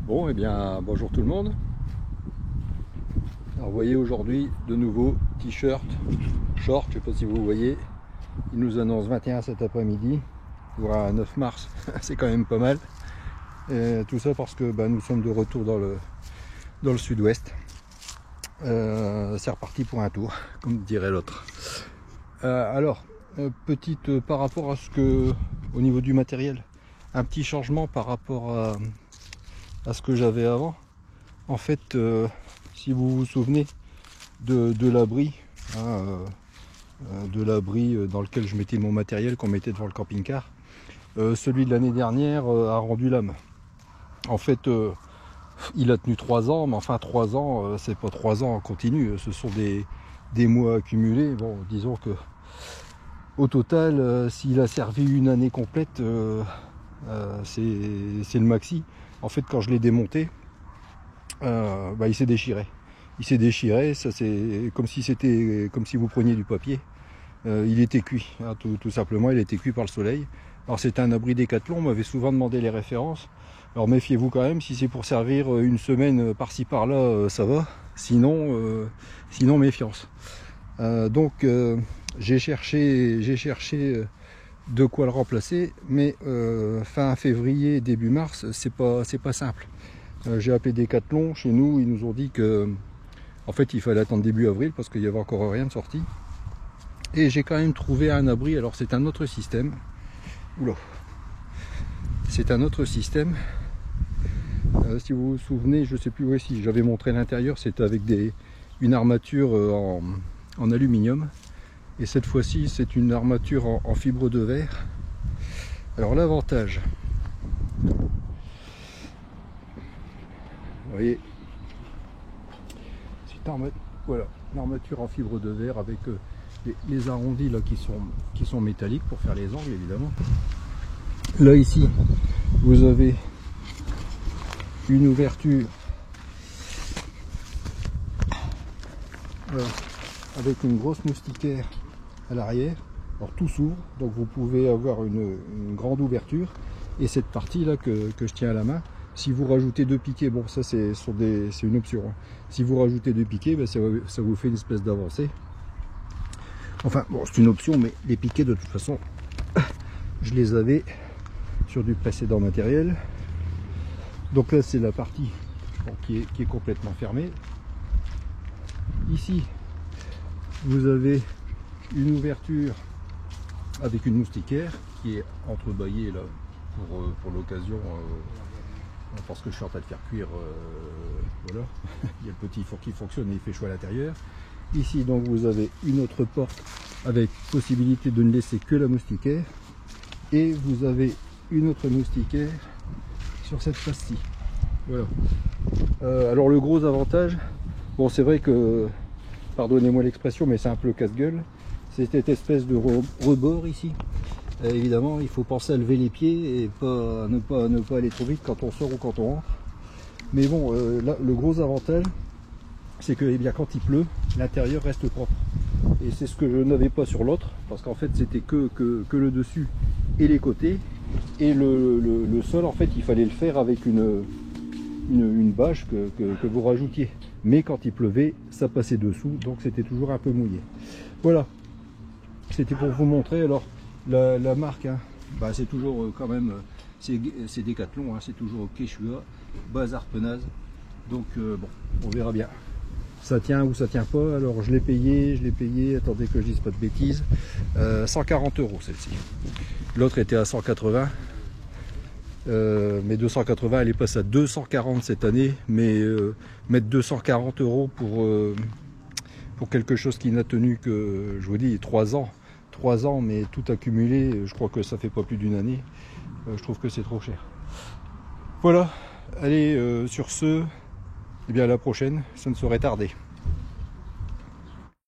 Bon, et bien, bonjour tout le monde. Alors, vous voyez aujourd'hui de nouveau t-shirt, short, je ne sais pas si vous voyez. Il nous annonce 21 cet après-midi pour un 9 mars, c'est quand même pas mal. Et tout ça parce que nous sommes de retour dans le sud-ouest. C'est reparti pour un tour, comme dirait l'autre. Petite par rapport à au niveau du matériel, un petit changement par rapport à ce que j'avais avant. En fait, si vous vous souvenez de l'abri, dans lequel je mettais mon matériel qu'on mettait devant le camping-car, celui de l'année dernière a rendu l'âme. En fait, il a tenu 3 ans, mais enfin 3 ans, c'est pas 3 ans en continu, ce sont des mois accumulés. Bon, disons que au total, s'il a servi une année complète, c'est le maxi. En fait, quand je l'ai démonté, il s'est déchiré. Il s'est déchiré, ça c'est comme si vous preniez du papier. Il était cuit, hein, tout simplement, il était cuit par le soleil. Alors c'était un abri Décathlon, on m'avait souvent demandé les références. Alors méfiez-vous quand même, si c'est pour servir une semaine par-ci par-là, ça va. Sinon méfiance. Donc j'ai cherché de quoi le remplacer, mais fin février, début mars, c'est pas simple. J'ai appelé Décathlon, chez nous, ils nous ont dit que en fait il fallait attendre début avril parce qu'il n'y avait encore rien de sorti. Et j'ai quand même trouvé un abri, alors c'est un autre système. Oula. C'est un autre système. Si vous vous souvenez, je sais plus où si j'avais montré l'intérieur, c'était avec une armature en aluminium. Et cette fois-ci, c'est une armature en fibre de verre. Alors l'avantage, vous voyez, c'est voilà, une armature en fibre de verre avec les arrondis là qui sont métalliques pour faire les angles évidemment. Là ici, vous avez une ouverture avec une grosse moustiquaire à l'arrière. Alors tout s'ouvre, donc vous pouvez avoir une grande ouverture. Et cette partie là que je tiens à la main, si vous rajoutez 2 piquets, bon ça c'est une option, hein. Si vous rajoutez 2 piquets, ça vous fait une espèce d'avancée. Enfin bon, c'est une option, mais les piquets de toute façon, je les avais sur du précédent matériel. Donc là c'est la partie qui est complètement fermée. Ici vous avez une ouverture avec une moustiquaire qui est entrebâillée là pour l'occasion, parce que je suis en train de faire cuire, voilà. Il y a le petit four qui fonctionne et il fait chaud à l'intérieur. Ici donc vous avez une autre porte avec possibilité de ne laisser que la moustiquaire, et vous avez une autre moustiquaire sur cette face-ci. Voilà. Alors le gros avantage, bon c'est vrai que, pardonnez-moi l'expression, mais c'est un peu le casse-gueule, c'est cette espèce de rebord ici. Évidemment il faut penser à lever les pieds et ne pas aller trop vite quand on sort ou quand on rentre. Mais bon, là le gros avantage, c'est que quand il pleut, l'intérieur reste propre. Et c'est ce que je n'avais pas sur l'autre, parce qu'en fait c'était que le dessus et les côtés. Et le sol, en fait, il fallait le faire avec une bâche que vous rajoutiez. Mais quand il pleuvait, ça passait dessous, donc c'était toujours un peu mouillé. Voilà, c'était pour vous montrer. Alors la marque, hein, c'est toujours quand même, c'est Décathlon, hein, c'est toujours Quechua, base Arpenaz. Donc bon, on verra bien. Ça tient ou ça tient pas. Alors je l'ai payé, attendez que je dise pas de bêtises, 140 € celle-ci. L'autre était à 180, mais 280, elle est passée à 240 cette année. Mais mettre 240 € pour quelque chose qui n'a tenu que, je vous dis, 3 ans, mais tout accumulé, je crois que ça fait pas plus d'une année. Je trouve que c'est trop cher. Voilà, allez, sur ce, eh bien à la prochaine, ça ne saurait tarder.